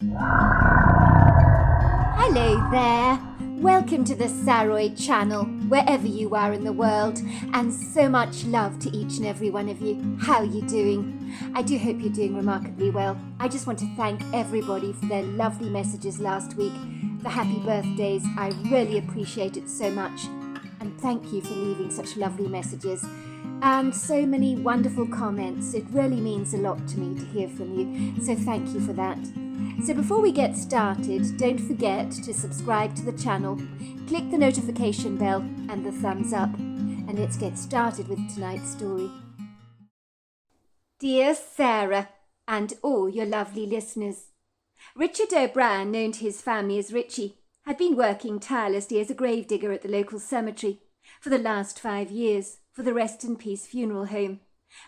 Hello there. Welcome to the Saroy channel, wherever you are in the world, and so much love to each and every one of you. How are you doing? I do hope you're doing remarkably well. I just want to thank everybody for their lovely messages last week, the happy birthdays. I really appreciate it so much. And thank you for leaving such lovely messages and so many wonderful comments. It really means a lot to me to hear from you, so thank you for that. So before we get started, don't forget to subscribe to the channel, click the notification bell and the thumbs up, and let's get started with tonight's story. Dear Sarah and all your lovely listeners, Richard O'Brien, known to his family as Richie, had been working tirelessly as a gravedigger at the local cemetery for the last 5 years for the Rest in Peace funeral home,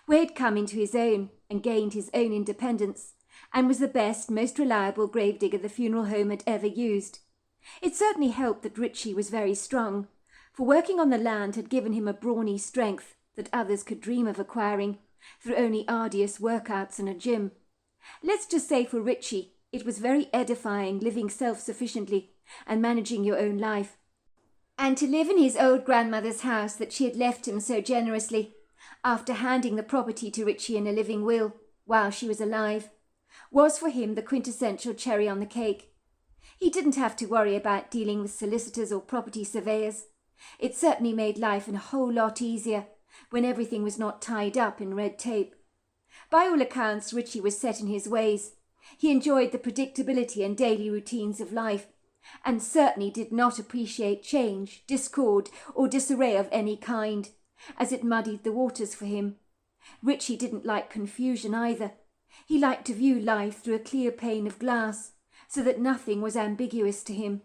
where he'd come into his own and gained his own independence, and was the best, most reliable gravedigger the funeral home had ever used. It certainly helped that Richie was very strong, for working on the land had given him a brawny strength that others could dream of acquiring through only arduous workouts and a gym. Let's just say for Richie, it was very edifying living self-sufficiently and managing your own life. And to live in his old grandmother's house that she had left him so generously, after handing the property to Richie in a living will while she was alive, was for him the quintessential cherry on the cake. He didn't have to worry about dealing with solicitors or property surveyors. It certainly made life a whole lot easier when everything was not tied up in red tape. By all accounts, Richie was set in his ways. He enjoyed the predictability and daily routines of life, and certainly did not appreciate change, discord, or disarray of any kind, as it muddied the waters for him. Richie didn't like confusion either. He liked to view life through a clear pane of glass, so that nothing was ambiguous to him.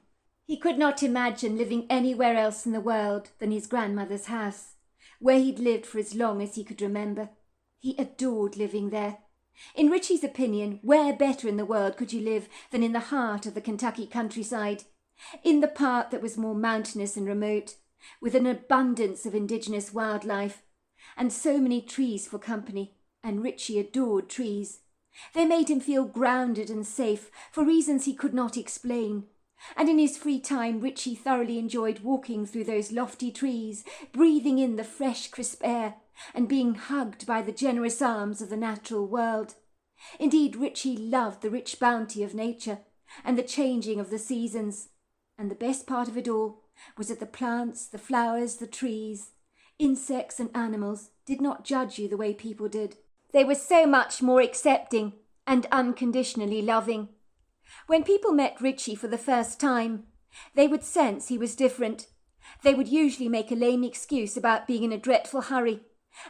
He could not imagine living anywhere else in the world than his grandmother's house, where he'd lived for as long as he could remember. He adored living there. In Richie's opinion, where better in the world could you live than in the heart of the Kentucky countryside, in the part that was more mountainous and remote, with an abundance of indigenous wildlife, and so many trees for company, and Richie adored trees. They made him feel grounded and safe for reasons he could not explain, and in his free time Richie thoroughly enjoyed walking through those lofty trees, breathing in the fresh, crisp air, and being hugged by the generous arms of the natural world. Indeed, Richie loved the rich bounty of nature and the changing of the seasons, and the best part of it all was that the plants, the flowers, the trees, insects and animals did not judge you the way people did. They were so much more accepting and unconditionally loving. When people met Richie for the first time, they would sense he was different. They would usually make a lame excuse about being in a dreadful hurry,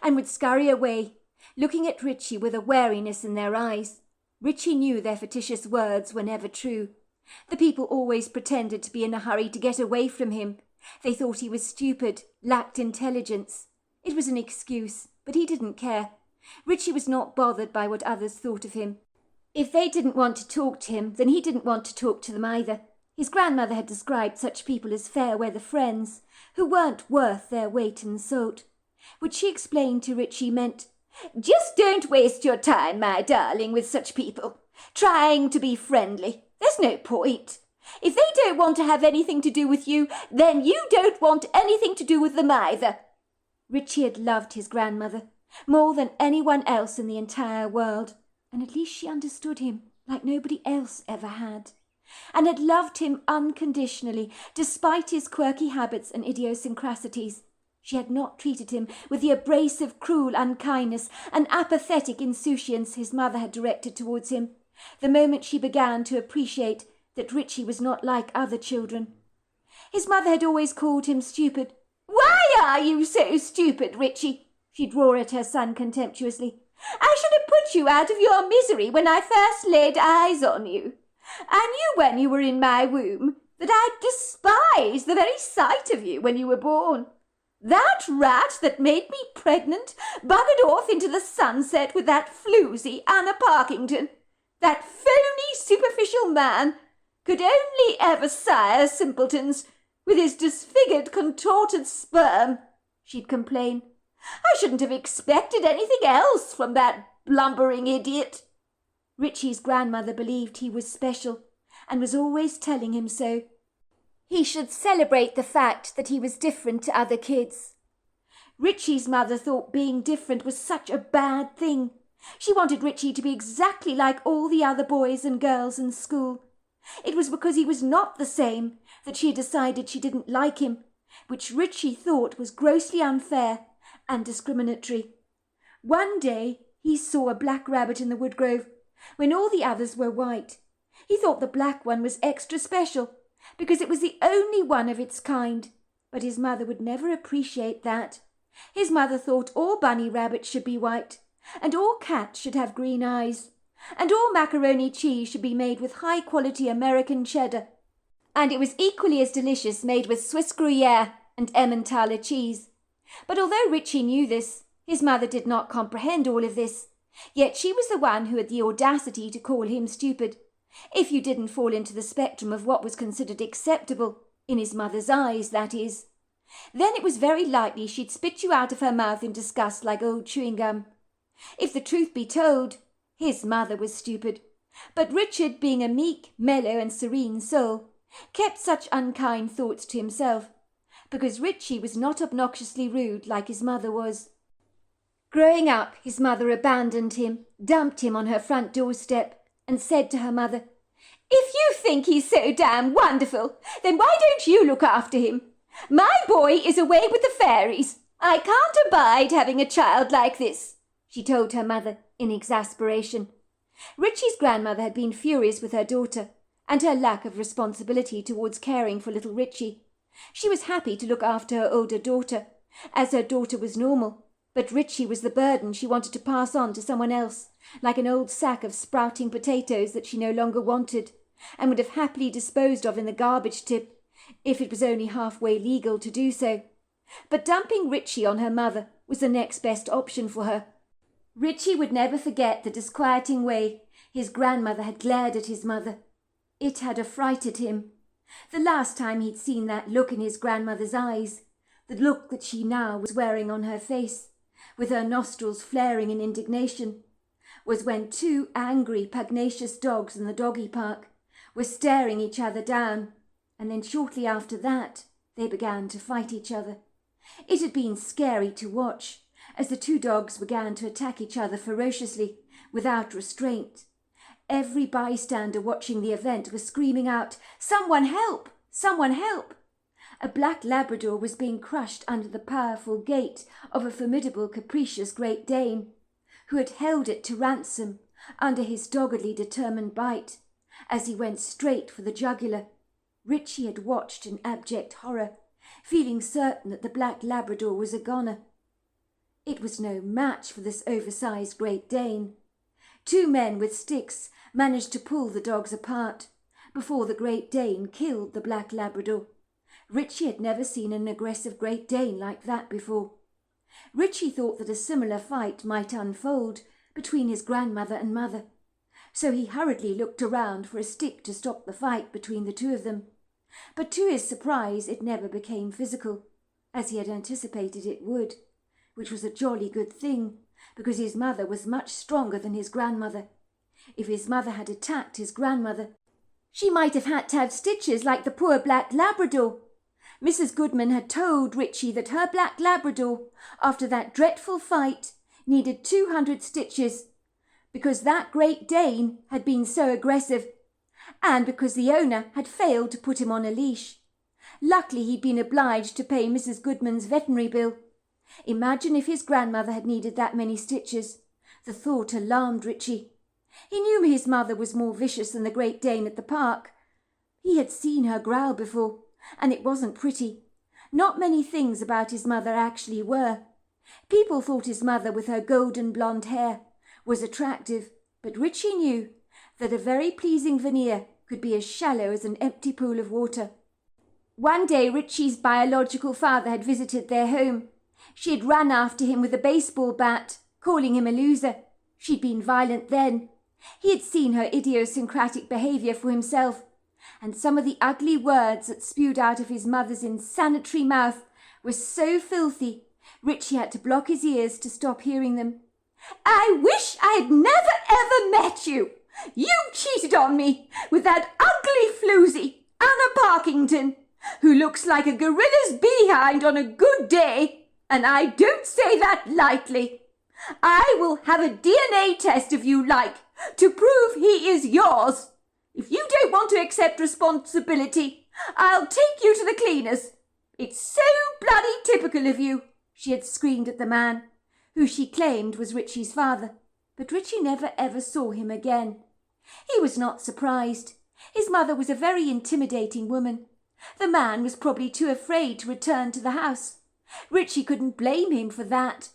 and would scurry away, looking at Richie with a wariness in their eyes. Richie knew their fictitious words were never true. The people always pretended to be in a hurry to get away from him. They thought he was stupid, lacked intelligence. It was an excuse, but he didn't care. Richie was not bothered by what others thought of him. If they didn't want to talk to him, then he didn't want to talk to them either. His grandmother had described such people as fair-weather friends, who weren't worth their weight in salt, which she explained to Richie meant, "Just don't waste your time, my darling, with such people, trying to be friendly. There's no point. If they don't want to have anything to do with you, then you don't want anything to do with them either." Richie had loved his grandmother more than anyone else in the entire world, and at least she understood him like nobody else ever had, and had loved him unconditionally, despite his quirky habits and idiosyncrasies. She had not treated him with the abrasive, cruel unkindness and apathetic insouciance his mother had directed towards him, the moment she began to appreciate that Richie was not like other children. His mother had always called him stupid. "Why are you so stupid, Richie?" she'd roar at her son contemptuously. "I should have put you out of your misery when I first laid eyes on you. I knew when you were in my womb that I'd despise the very sight of you when you were born. That rat that made me pregnant buggered off into the sunset with that floozy Anna Parkington. That phony, superficial man could only ever sire simpletons with his disfigured, contorted sperm," she'd complain. "I shouldn't have expected anything else from that blumbering idiot." Richie's grandmother believed he was special and was always telling him so. He should celebrate the fact that he was different to other kids. Richie's mother thought being different was such a bad thing. She wanted Richie to be exactly like all the other boys and girls in school. It was because he was not the same that she decided she didn't like him, which Richie thought was grossly unfair and discriminatory. One day he saw a black rabbit in the woodgrove when all the others were white. He thought the black one was extra special because it was the only one of its kind, but his mother would never appreciate that. His mother thought all bunny rabbits should be white, and all cats should have green eyes, and all macaroni cheese should be made with high-quality American cheddar, and it was equally as delicious made with Swiss Gruyere and Emmentaler cheese. But although Richie knew this, his mother did not comprehend all of this, yet she was the one who had the audacity to call him stupid, if you didn't fall into the spectrum of what was considered acceptable, in his mother's eyes, that is. Then it was very likely she'd spit you out of her mouth in disgust like old chewing gum. If the truth be told, his mother was stupid, but Richard, being a meek, mellow and serene soul, kept such unkind thoughts to himself, because Richie was not obnoxiously rude like his mother was. Growing up, his mother abandoned him, dumped him on her front doorstep, and said to her mother, "If you think he's so damn wonderful, then why don't you look after him? My boy is away with the fairies. I can't abide having a child like this," she told her mother in exasperation. Richie's grandmother had been furious with her daughter and her lack of responsibility towards caring for little Richie. She was happy to look after her older daughter, as her daughter was normal, but Richie was the burden she wanted to pass on to someone else, like an old sack of sprouting potatoes that she no longer wanted, and would have happily disposed of in the garbage tip, if it was only halfway legal to do so. But dumping Richie on her mother was the next best option for her. Richie would never forget the disquieting way his grandmother had glared at his mother. It had affrighted him. The last time he'd seen that look in his grandmother's eyes, the look that she now was wearing on her face, with her nostrils flaring in indignation, was when two angry, pugnacious dogs in the doggy park were staring each other down, and then shortly after that they began to fight each other. It had been scary to watch, as the two dogs began to attack each other ferociously, without restraint. Every bystander watching the event was screaming out, "Someone help! Someone help!" A black Labrador was being crushed under the powerful gait of a formidable, capricious Great Dane, who had held it to ransom under his doggedly determined bite, as he went straight for the jugular. Richie had watched in abject horror, feeling certain that the black Labrador was a goner. It was no match for this oversized Great Dane. Two men with sticks managed to pull the dogs apart before the Great Dane killed the black Labrador. Richie had never seen an aggressive Great Dane like that before. Richie thought that a similar fight might unfold between his grandmother and mother, so he hurriedly looked around for a stick to stop the fight between the two of them. But to his surprise it never became physical, as he had anticipated it would, which was a jolly good thing, because his mother was much stronger than his grandmother. If his mother had attacked his grandmother, she might have had to have stitches like the poor black Labrador. Mrs. Goodman had told Richie that her black Labrador, after that dreadful fight, needed 200 stitches, because that Great Dane had been so aggressive, and because the owner had failed to put him on a leash. Luckily he'd been obliged to pay Mrs. Goodman's veterinary bill. Imagine if his grandmother had needed that many stitches. The thought alarmed Richie. He knew his mother was more vicious than the Great Dane at the park. He had seen her growl before, and it wasn't pretty. Not many things about his mother actually were. People thought his mother, with her golden blonde hair, was attractive, but Richie knew that a very pleasing veneer could be as shallow as an empty pool of water. One day Richie's biological father had visited their home. She had run after him with a baseball bat, calling him a loser. She'd been violent then. He had seen her idiosyncratic behaviour for himself, and some of the ugly words that spewed out of his mother's insanitary mouth were so filthy, Richie had to block his ears to stop hearing them. "I wish I had never ever met you. You cheated on me with that ugly floozy, Anna Parkington, who looks like a gorilla's behind on a good day, and I don't say that lightly. I will have a DNA test if you like, to prove he is yours. If you don't want to accept responsibility, I'll take you to the cleaners. It's so bloody typical of you, she had screamed at the man, who she claimed was Richie's father. But Richie never ever saw him again. He was not surprised. His mother was a very intimidating woman. The man was probably too afraid to return to the house. Richie couldn't blame him for that.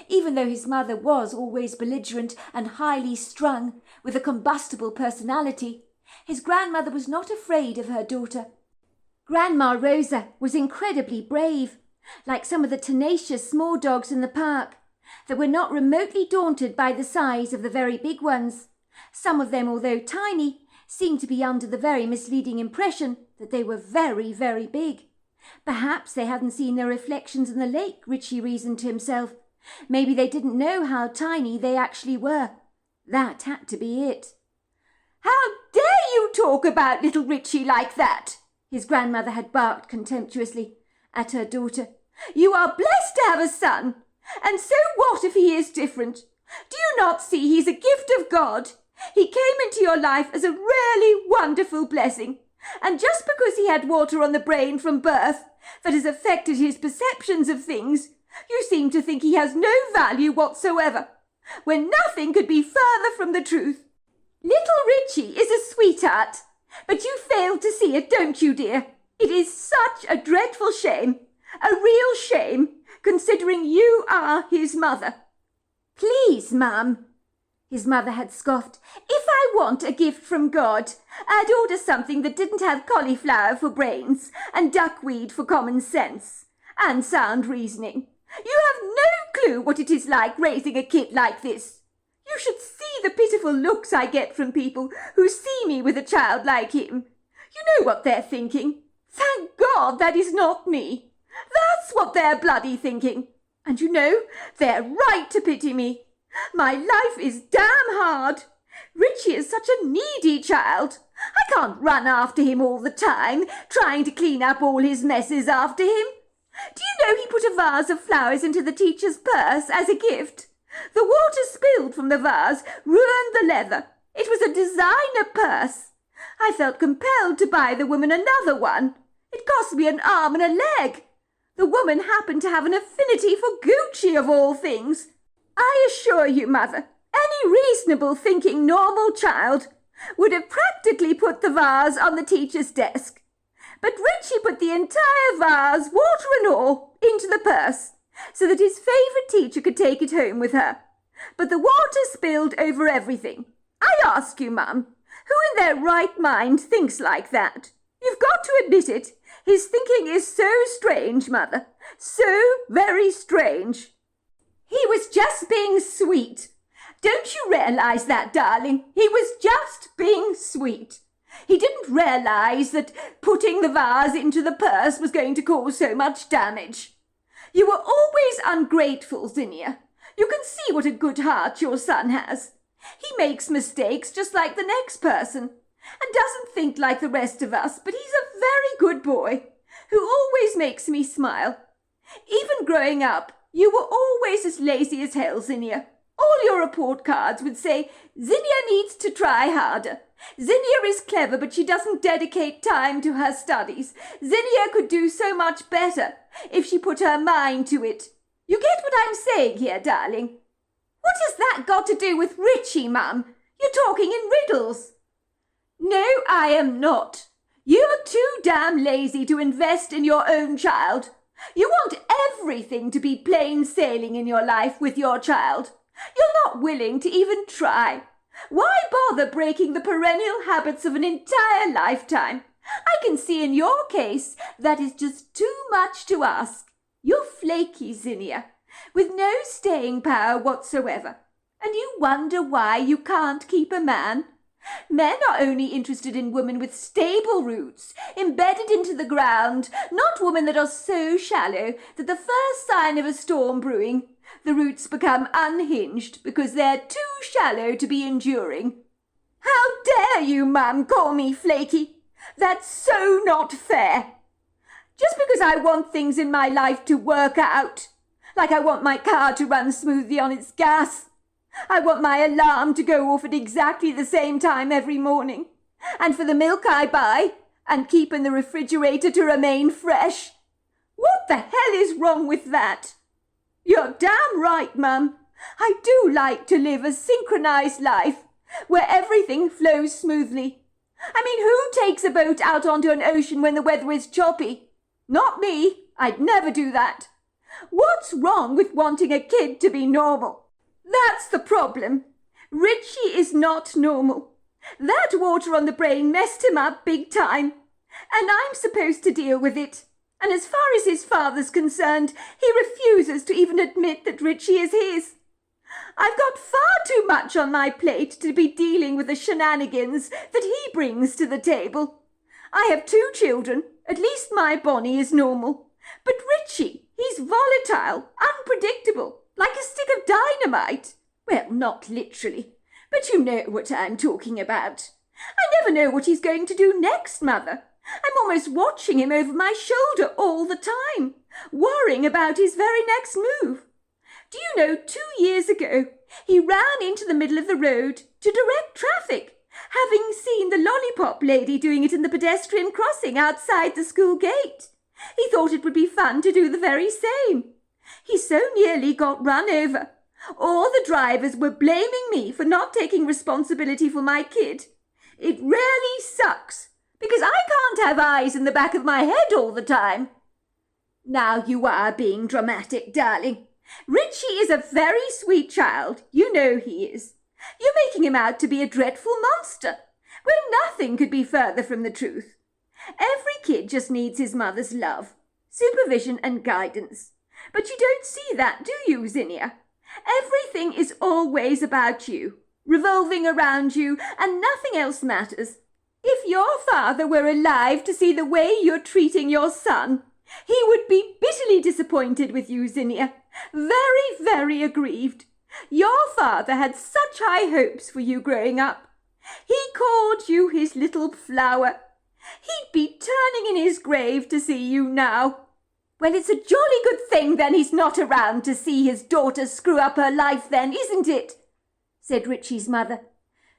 Even though his mother was always belligerent and highly strung, with a combustible personality, his grandmother was not afraid of her daughter. Grandma Rosa was incredibly brave, like some of the tenacious small dogs in the park, that were not remotely daunted by the size of the very big ones. Some of them, although tiny, seemed to be under the very misleading impression that they were very, very big. Perhaps they hadn't seen their reflections in the lake, Richie reasoned to himself. Maybe they didn't know how tiny they actually were. That had to be it. "How dare you talk about little Richie like that?" his grandmother had barked contemptuously at her daughter. "You are blessed to have a son. And so what if he is different? Do you not see he's a gift of God? He came into your life as a really wonderful blessing. And just because he had water on the brain from birth that has affected his perceptions of things, you seem to think he has no value whatsoever, when nothing could be further from the truth. Little Richie is a sweetheart, but you fail to see it, don't you, dear? It is such a dreadful shame, a real shame, considering you are his mother." "Please, Mum," his mother had scoffed, "if I want a gift from God, I'd order something that didn't have cauliflower for brains and duckweed for common sense and sound reasoning. You have no clue what it is like raising a kid like this. You should see the pitiful looks I get from people who see me with a child like him. You know what they're thinking. Thank God that is not me. That's what they're bloody thinking. And you know, they're right to pity me. My life is damn hard. Richie is such a needy child. I can't run after him all the time, trying to clean up all his messes after him. Do you know he put a vase of flowers into the teacher's purse as a gift? The water spilled from the vase ruined the leather. It was a designer purse. I felt compelled to buy the woman another one. It cost me an arm and a leg. The woman happened to have an affinity for Gucci of all things. I assure you, Mother, any reasonable thinking normal child would have practically put the vase on the teacher's desk. But Richie put the entire vase, water and all, into the purse, so that his favourite teacher could take it home with her. But the water spilled over everything. I ask you, Mum, who in their right mind thinks like that? You've got to admit it. His thinking is so strange, Mother. So very strange. He was just being sweet. Don't you realise that, darling? He was just being sweet. He didn't realise that putting the vase into the purse was going to cause so much damage. You were always ungrateful, Zinnia. You can see what a good heart your son has. He makes mistakes just like the next person, and doesn't think like the rest of us, but he's a very good boy, who always makes me smile. Even growing up, you were always as lazy as hell, Zinnia. All your report cards would say, Zinnia needs to try harder. Zinnia is clever, but she doesn't dedicate time to her studies. Zinnia could do so much better if she put her mind to it. You get what I'm saying here, darling? What has that got to do with Richie, Mum? You're talking in riddles. No, I am not. You're too damn lazy to invest in your own child. You want everything to be plain sailing in your life with your child. You're not willing to even try. Why bother breaking the perennial habits of an entire lifetime? I can see in your case that is just too much to ask. You're flaky, Zinnia, with no staying power whatsoever. And you wonder why you can't keep a man? Men are only interested in women with stable roots, embedded into the ground, not women that are so shallow that the first sign of a storm brewing, the roots become unhinged because they're too shallow to be enduring. How dare you, Mum, call me flaky? That's so not fair. Just because I want things in my life to work out, like I want my car to run smoothly on its gas. I want my alarm to go off at exactly the same time every morning, and for the milk I buy and keep in the refrigerator to remain fresh. What the hell is wrong with that? You're damn right, Mum. I do like to live a synchronized life where everything flows smoothly. I mean, who takes a boat out onto an ocean when the weather is choppy? Not me. I'd never do that. What's wrong with wanting a kid to be normal? That's the problem. Richie is not normal. That water on the brain messed him up big time, and I'm supposed to deal with it. And as far as his father's concerned, he refuses to even admit that Richie is his. I've got far too much on my plate to be dealing with the shenanigans that he brings to the table. I have 2 children. At least my Bonnie is normal. But Richie, he's volatile, unpredictable, like a stick of dynamite. Well, not literally, but you know what I'm talking about. I never know what he's going to do next, Mother. I'm almost watching him over my shoulder all the time, worrying about his very next move. Do you know, 2 years ago, he ran into the middle of the road to direct traffic, having seen the lollipop lady doing it in the pedestrian crossing outside the school gate. He thought it would be fun to do the very same. He so nearly got run over. All the drivers were blaming me for not taking responsibility for my kid. It really sucks, because I can't have eyes in the back of my head all the time. Now you are being dramatic, darling. Richie is a very sweet child. You know he is. You're making him out to be a dreadful monster, when nothing could be further from the truth. Every kid just needs his mother's love, supervision and guidance. But you don't see that, do you, Zinnia? Everything is always about you, revolving around you, and nothing else matters. If your father were alive to see the way you're treating your son, he would be bitterly disappointed with you, Zinnia. Very, very aggrieved. Your father had such high hopes for you growing up. He called you his little flower. He'd be turning in his grave to see you now. Well, it's a jolly good thing then he's not around to see his daughter screw up her life then, isn't it? Said Richie's mother,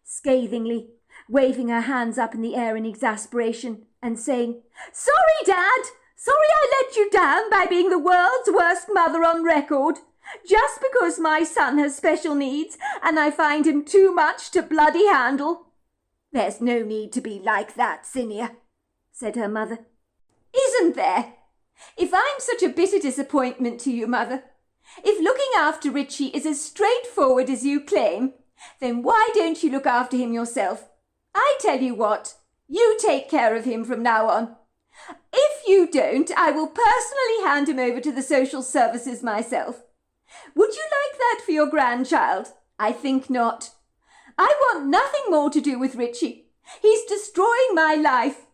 scathingly, waving her hands up in the air in exasperation and saying, "Sorry, Dad! Sorry I let you down by being the world's worst mother on record, just because my son has special needs and I find him too much to bloody handle." "There's no need to be like that, Zinnia," said her mother. "Isn't there? If I'm such a bitter disappointment to you, Mother, if looking after Richie is as straightforward as you claim, then why don't you look after him yourself? I tell you what, you take care of him from now on. If you don't, I will personally hand him over to the social services myself. Would you like that for your grandchild? I think not. I want nothing more to do with Richie. He's destroying my life.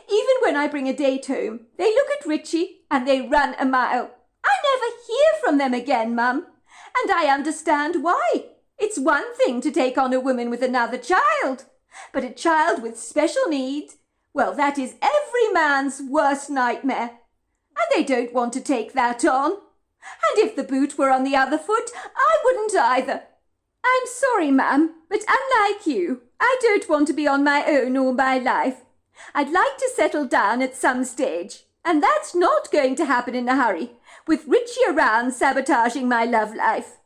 Even when I bring a date home, they look at Richie and they run a mile. I never hear from them again, Mum, and I understand why. It's one thing to take on a woman with another child, but a child with special needs, well, that is every man's worst nightmare. And they don't want to take that on. And if the boot were on the other foot, I wouldn't either. I'm sorry, Ma'am, but unlike you, I don't want to be on my own all my life. I'd like to settle down at some stage, and that's not going to happen in a hurry, with Richie around sabotaging my love life."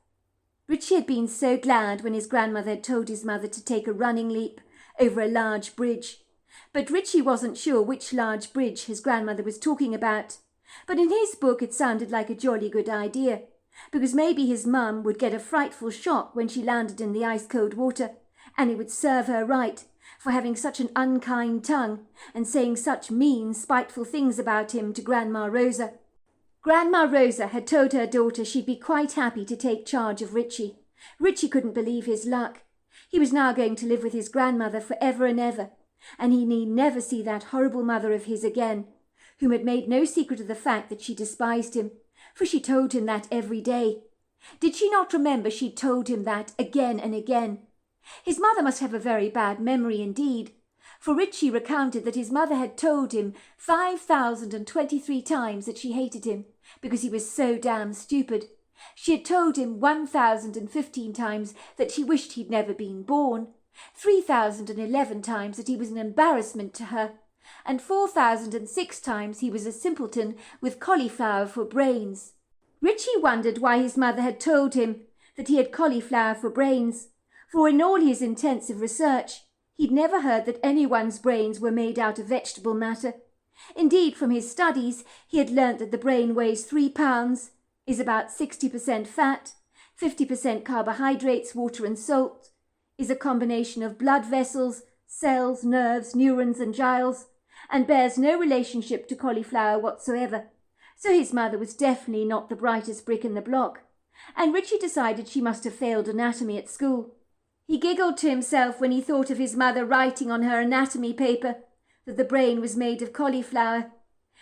Richie had been so glad when his grandmother had told his mother to take a running leap over a large bridge. But Richie wasn't sure which large bridge his grandmother was talking about. But in his book it sounded like a jolly good idea, because maybe his mum would get a frightful shock when she landed in the ice-cold water, and it would serve her right for having such an unkind tongue and saying such mean, spiteful things about him to Grandma Rosa. Grandma Rosa had told her daughter she'd be quite happy to take charge of Richie. Richie couldn't believe his luck. He was now going to live with his grandmother for ever and ever, and he need never see that horrible mother of his again, whom had made no secret of the fact that she despised him, for she told him that every day. Did she not remember she'd told him that again and again? His mother must have a very bad memory indeed, for Richie recounted that his mother had told him 5,023 times that she hated him because he was so damn stupid. She had told him 1,015 times that she wished he'd never been born, 3,011 times that he was an embarrassment to her, and 4,006 times he was a simpleton with cauliflower for brains. Richie wondered why his mother had told him that he had cauliflower for brains, for in all his intensive research he'd never heard that anyone's brains were made out of vegetable matter. Indeed, from his studies he had learnt that the brain weighs 3 pounds, is about 60% fat, 50% carbohydrates, water and salt, is a combination of blood vessels, cells, nerves, neurons and gyles, and bears no relationship to cauliflower whatsoever. So his mother was definitely not the brightest brick in the block, and Richie decided she must have failed anatomy at school. He giggled to himself when he thought of his mother writing on her anatomy paper that the brain was made of cauliflower.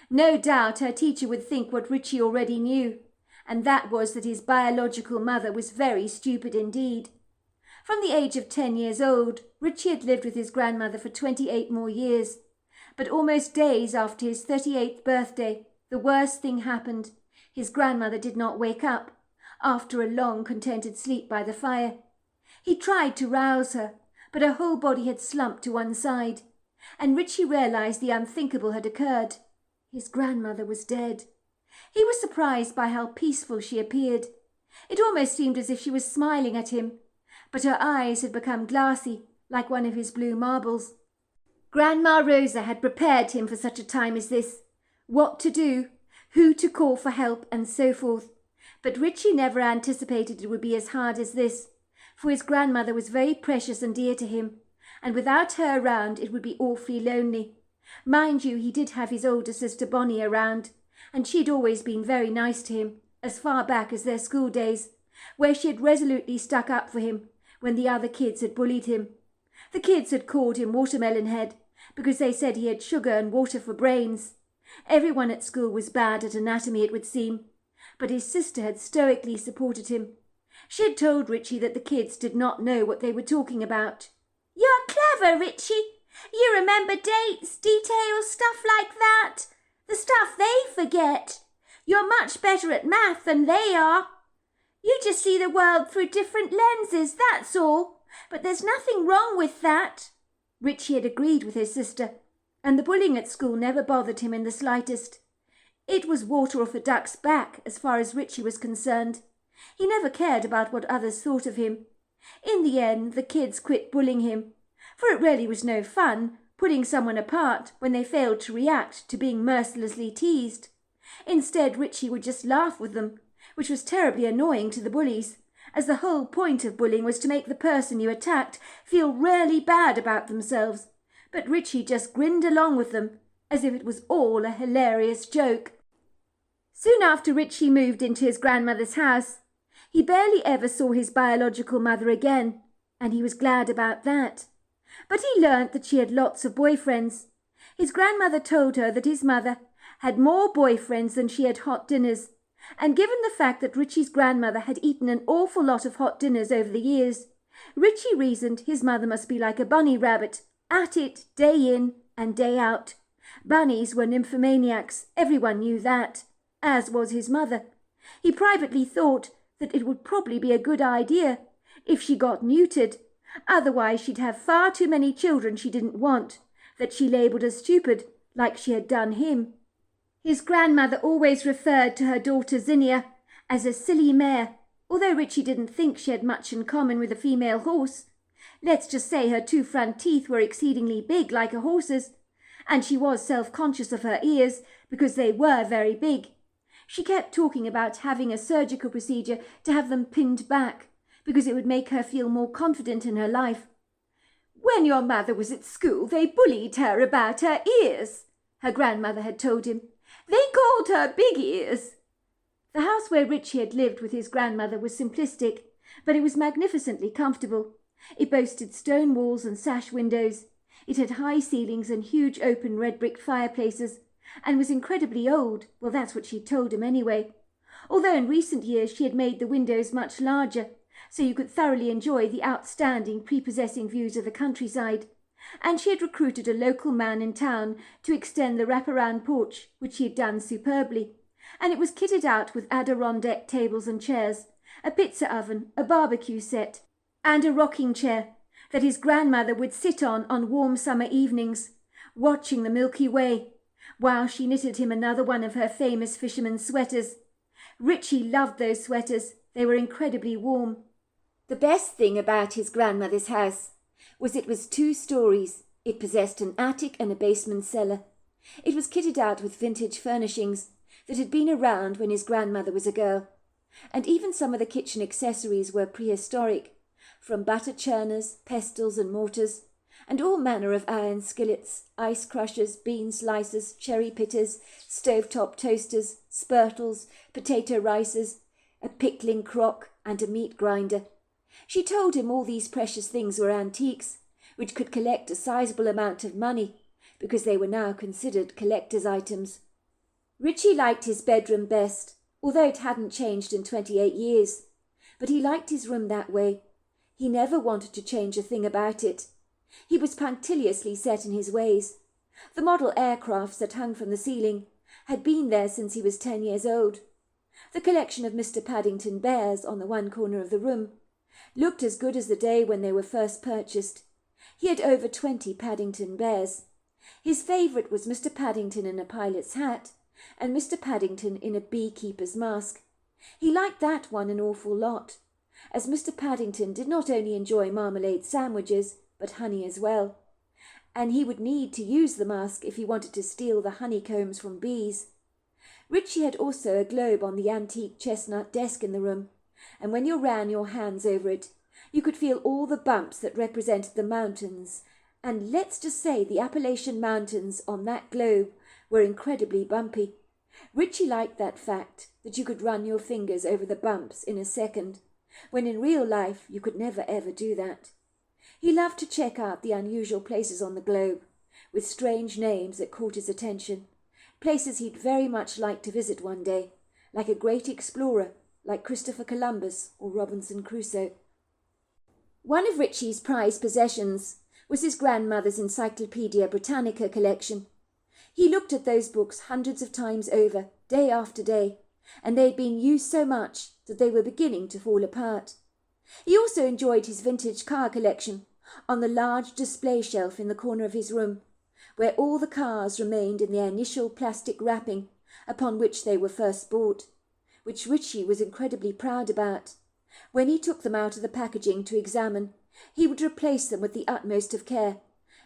No doubt her teacher would think what Richie already knew, and that was that his biological mother was very stupid indeed. From the age of 10 years old, Richie had lived with his grandmother for 28 more years, but almost days after his 38th birthday, the worst thing happened. His grandmother did not wake up after a long, contented sleep by the fire. He tried to rouse her, but her whole body had slumped to one side, and Richie realized the unthinkable had occurred. His grandmother was dead. He was surprised by how peaceful she appeared. It almost seemed as if she was smiling at him, but her eyes had become glassy, like one of his blue marbles. Grandma Rosa had prepared him for such a time as this, what to do, who to call for help, and so forth. But Richie never anticipated it would be as hard as this, for his grandmother was very precious and dear to him, and without her around it would be awfully lonely. Mind you, he did have his older sister Bonnie around, and she'd always been very nice to him, as far back as their school days, where she had resolutely stuck up for him when the other kids had bullied him. The kids had called him Watermelon Head because they said he had sugar and water for brains. Everyone at school was bad at anatomy, it would seem, but his sister had stoically supported him. She had told Richie that the kids did not know what they were talking about. "You're clever, Richie. You remember dates, details, stuff like that. The stuff they forget. You're much better at math than they are. You just see the world through different lenses, that's all. But there's nothing wrong with that." Richie had agreed with his sister, and the bullying at school never bothered him in the slightest. It was water off a duck's back as far as Richie was concerned. He never cared about what others thought of him. In the end, the kids quit bullying him, for it really was no fun pulling someone apart when they failed to react to being mercilessly teased. Instead, Richie would just laugh with them, which was terribly annoying to the bullies, as the whole point of bullying was to make the person you attacked feel really bad about themselves. But Richie just grinned along with them, as if it was all a hilarious joke. Soon after Richie moved into his grandmother's house, he barely ever saw his biological mother again, and he was glad about that. But he learnt that she had lots of boyfriends. His grandmother told her that his mother had more boyfriends than she had hot dinners, and given the fact that Richie's grandmother had eaten an awful lot of hot dinners over the years, Richie reasoned his mother must be like a bunny rabbit, at it day in and day out. Bunnies were nymphomaniacs, everyone knew that, as was his mother. He privately thought that it would probably be a good idea if she got neutered. Otherwise she'd have far too many children she didn't want, that she labelled as stupid, like she had done him. His grandmother always referred to her daughter Zinnia as a silly mare, although Richie didn't think she had much in common with a female horse. Let's just say her 2 front teeth were exceedingly big like a horse's, and she was self-conscious of her ears because they were very big. She kept talking about having a surgical procedure to have them pinned back, because it would make her feel more confident in her life. "When your mother was at school, they bullied her about her ears," her grandmother had told him. "They called her Big Ears." The house where Richie had lived with his grandmother was simplistic, but it was magnificently comfortable. It boasted stone walls and sash windows. It had high ceilings and huge open red brick fireplaces, and was incredibly old. Well, that's what she told him anyway. Although in recent years she had made the windows much larger, so you could thoroughly enjoy the outstanding prepossessing views of the countryside, and she had recruited a local man in town to extend the wraparound porch, which he had done superbly, and it was kitted out with Adirondack tables and chairs, a pizza oven, a barbecue set, and a rocking chair that his grandmother would sit on warm summer evenings, watching the Milky Way, while she knitted him another one of her famous fisherman's sweaters. Richie loved those sweaters. They were incredibly warm. The best thing about his grandmother's house was it was 2 stories. It possessed an attic and a basement cellar. It was kitted out with vintage furnishings that had been around when his grandmother was a girl, and even some of the kitchen accessories were prehistoric, from butter churners, pestles and mortars, and all manner of iron skillets, ice crushers, bean slicers, cherry pitters, stovetop toasters, spurtles, potato ricers, a pickling crock, and a meat grinder. She told him all these precious things were antiques, which could collect a sizable amount of money, because they were now considered collector's items. Richie liked his bedroom best, although it hadn't changed in 28 years, but he liked his room that way. He never wanted to change a thing about it. He was punctiliously set in his ways. The model aircrafts that hung from the ceiling had been there since he was 10 years old. The collection of Mr. Paddington bears on the one corner of the room looked as good as the day when they were first purchased. He had over 20 Paddington bears. His favourite was Mr. Paddington in a pilot's hat, and Mr. Paddington in a beekeeper's mask. He liked that one an awful lot, as Mr. Paddington did not only enjoy marmalade sandwiches, but honey as well, and he would need to use the mask if he wanted to steal the honeycombs from bees. Richie had also a globe on the antique chestnut desk in the room, and when you ran your hands over it, you could feel all the bumps that represented the mountains, and let's just say the Appalachian Mountains on that globe were incredibly bumpy. Richie liked that fact, that you could run your fingers over the bumps in a second, when in real life you could never ever do that. He loved to check out the unusual places on the globe, with strange names that caught his attention, places he'd very much like to visit one day, like a great explorer, like Christopher Columbus or Robinson Crusoe. One of Richie's prized possessions was his grandmother's Encyclopedia Britannica collection. He looked at those books hundreds of times over, day after day, and they had been used so much that they were beginning to fall apart. He also enjoyed his vintage car collection on the large display shelf in the corner of his room, where all the cars remained in their initial plastic wrapping upon which they were first bought, which Richie was incredibly proud about. When he took them out of the packaging to examine, he would replace them with the utmost of care,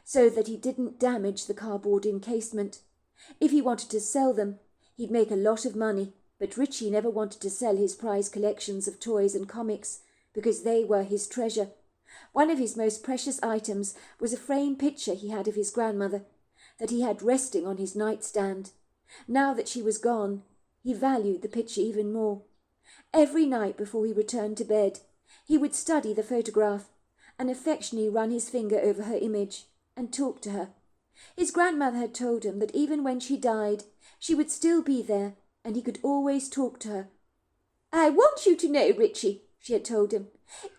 so that he didn't damage the cardboard encasement. If he wanted to sell them, he'd make a lot of money, but Richie never wanted to sell his prized collections of toys and comics, because they were his treasure. One of his most precious items was a framed picture he had of his grandmother, that he had resting on his nightstand. Now that she was gone, he valued the picture even more. Every night before he returned to bed, he would study the photograph, and affectionately run his finger over her image, and talk to her. His grandmother had told him that even when she died, she would still be there, and he could always talk to her. "I want you to know, Richie," she had told him,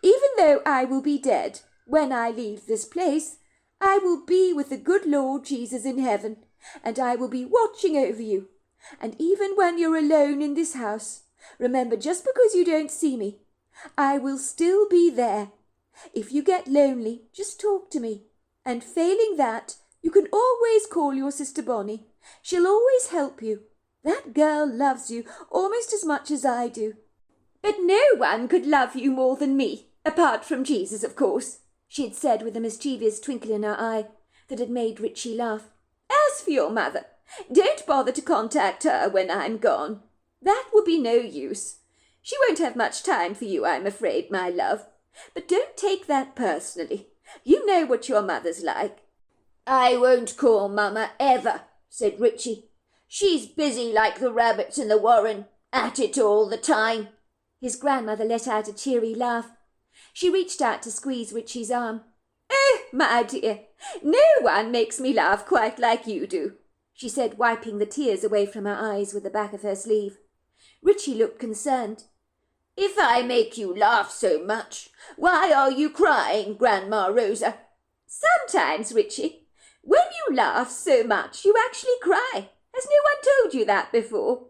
"even though I will be dead, when I leave this place, I will be with the good Lord Jesus in heaven, and I will be watching over you. And even when you're alone in this house, remember, just because you don't see me, I will still be there. If you get lonely, just talk to me, and failing that, you can always call your sister Bonnie. She'll always help you. That girl loves you almost as much as I do. But no one could love you more than me, apart from Jesus, of course," she had said with a mischievous twinkle in her eye that had made Richie laugh. "As for your mother, don't bother to contact her when I'm gone. That will be no use. She won't have much time for you, I'm afraid, my love. But don't take that personally. You know what your mother's like." "I won't call Mama ever," said Richie. "She's busy like the rabbits in the warren, at it all the time." His grandmother let out a cheery laugh. She reached out to squeeze Richie's arm. "Oh, my dear, no one makes me laugh quite like you do," she said, wiping the tears away from her eyes with the back of her sleeve. Richie looked concerned. If I make you laugh so much, why are you crying, Grandma Rosa? Sometimes, Richie, when you laugh so much, you actually cry. Has no one told you that before?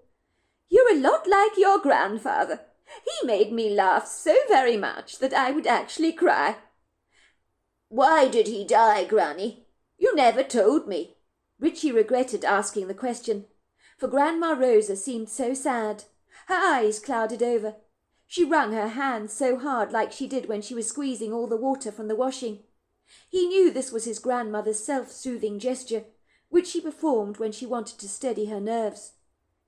You're a lot like your grandfather. He made me laugh so very much that I would actually cry. Why did he die, Granny? You never told me. Richie regretted asking the question, for Grandma Rosa seemed so sad. Her eyes clouded over. She wrung her hands so hard like she did when she was squeezing all the water from the washing. He knew this was his grandmother's self-soothing gesture, which she performed when she wanted to steady her nerves.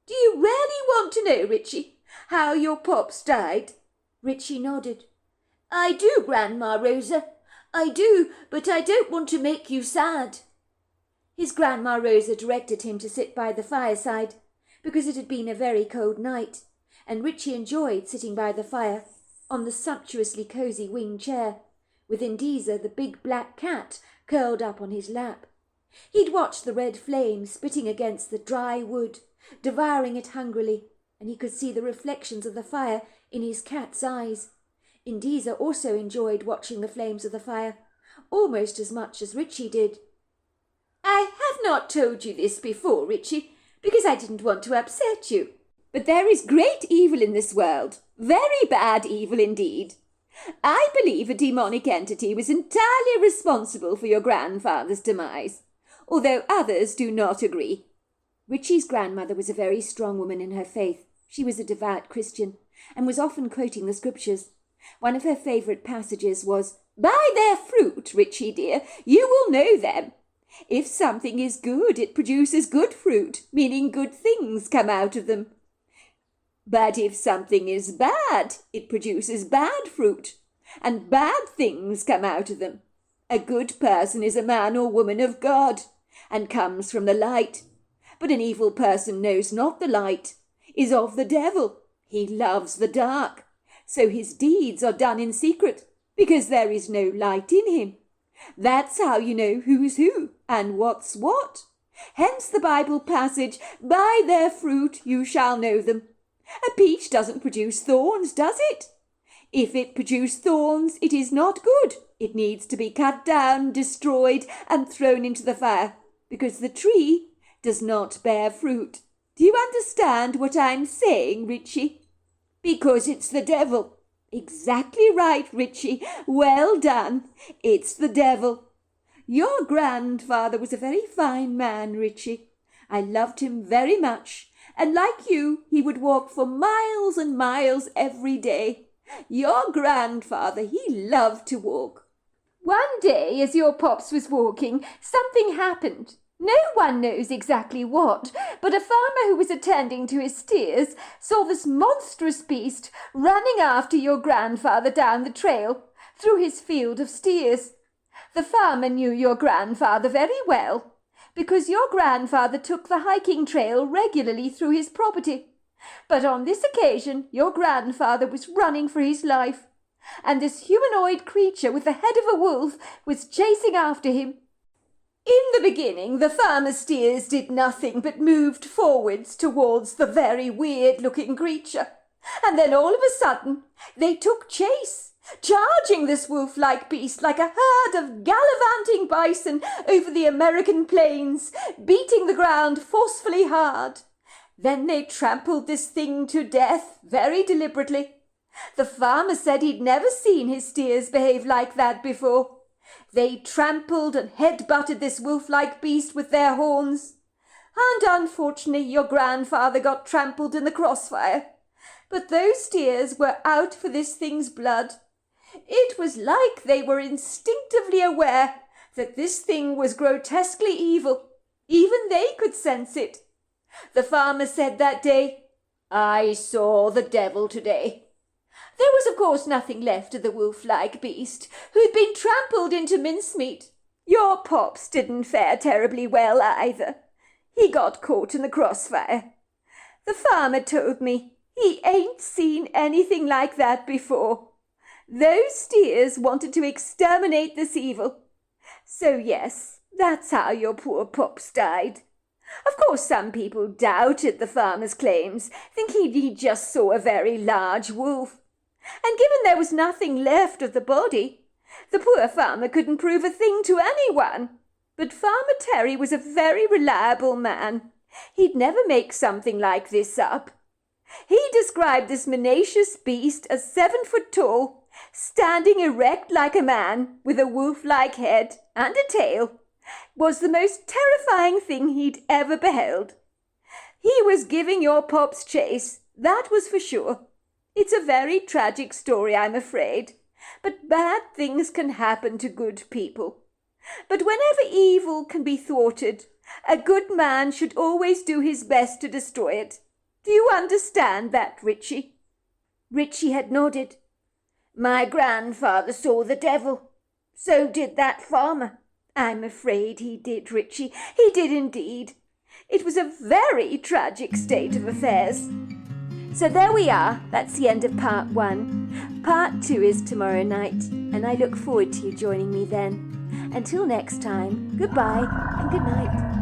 Do you really want to know, Richie, how your pops died? Richie nodded. I do, Grandma Rosa. I do, but I don't want to make you sad. His Grandma Rosa directed him to sit by the fireside, because it had been a very cold night, and Richie enjoyed sitting by the fire, on the sumptuously cosy wing chair, with Indiza, the big black cat, curled up on his lap. He'd watch the red flame spitting against the dry wood, devouring it hungrily, and he could see the reflections of the fire in his cat's eyes. Indiza also enjoyed watching the flames of the fire, almost as much as Richie did. I have not told you this before, Richie, because I didn't want to upset you. But there is great evil in this world, very bad evil indeed. I believe a demonic entity was entirely responsible for your grandfather's demise, although others do not agree. Richie's grandmother was a very strong woman in her faith. She was a devout Christian, and was often quoting the scriptures. One of her favourite passages was, By their fruit, Richie dear, you will know them. If something is good, it produces good fruit, meaning good things come out of them. But if something is bad, it produces bad fruit, and bad things come out of them. A good person is a man or woman of God, and comes from the light. But an evil person knows not the light, is of the devil. He loves the dark, so his deeds are done in secret, because there is no light in him. That's how you know who's who, and what's what. Hence the Bible passage, By their fruit you shall know them. A peach doesn't produce thorns, does it? If it produce thorns, it is not good. It needs to be cut down, destroyed, and thrown into the fire, because the tree does not bear fruit. Do you understand what I'm saying, Richie? Because it's the devil. Exactly right, Richie. Well done. It's the devil. Your grandfather was a very fine man, Richie. I loved him very much. And like you, he would walk for miles and miles every day. Your grandfather, he loved to walk. One day, as your pops was walking, something happened. No one knows exactly what, but a farmer who was attending to his steers saw this monstrous beast running after your grandfather down the trail through his field of steers. The farmer knew your grandfather very well, because your grandfather took the hiking trail regularly through his property. But on this occasion your grandfather was running for his life, and this humanoid creature with the head of a wolf was chasing after him. In the beginning the farmer's steers did nothing but moved forwards towards the very weird-looking creature, and then all of a sudden they took chase, charging this wolf-like beast like a herd of gallivanting bison over the American plains, beating the ground forcefully hard. Then they trampled this thing to death very deliberately. The farmer said he'd never seen his steers behave like that before. They trampled and head-butted this wolf-like beast with their horns. And unfortunately your grandfather got trampled in the crossfire. But those steers were out for this thing's blood. It was like they were instinctively aware that this thing was grotesquely evil. Even they could sense it. The farmer said that day, I saw the devil today. There was, of course, nothing left of the wolf-like beast, who'd been trampled into mincemeat. Your pops didn't fare terribly well either. He got caught in the crossfire. The farmer told me he ain't seen anything like that before. Those steers wanted to exterminate this evil. So yes, that's how your poor pops died. Of course, some people doubted the farmer's claims, thinking he just saw a very large wolf. and given there was nothing left of the body, the poor farmer couldn't prove a thing to anyone. But Farmer Terry was a very reliable man. He'd never make something like this up. He described this menacious beast as 7 foot tall, standing erect like a man, with a wolf-like head and a tail, was the most terrifying thing he'd ever beheld. He was giving your pops chase, that was for sure. It's a very tragic story, I'm afraid, but bad things can happen to good people. But whenever evil can be thwarted, a good man should always do his best to destroy it. Do you understand that, Richie? Richie had nodded. My grandfather saw the devil. So did that farmer. I'm afraid he did, Richie. He did indeed. It was a very tragic state of affairs. So there we are. That's the end of part 1. Part 2 is tomorrow night, and I look forward to you joining me then. Until next time, goodbye and good night.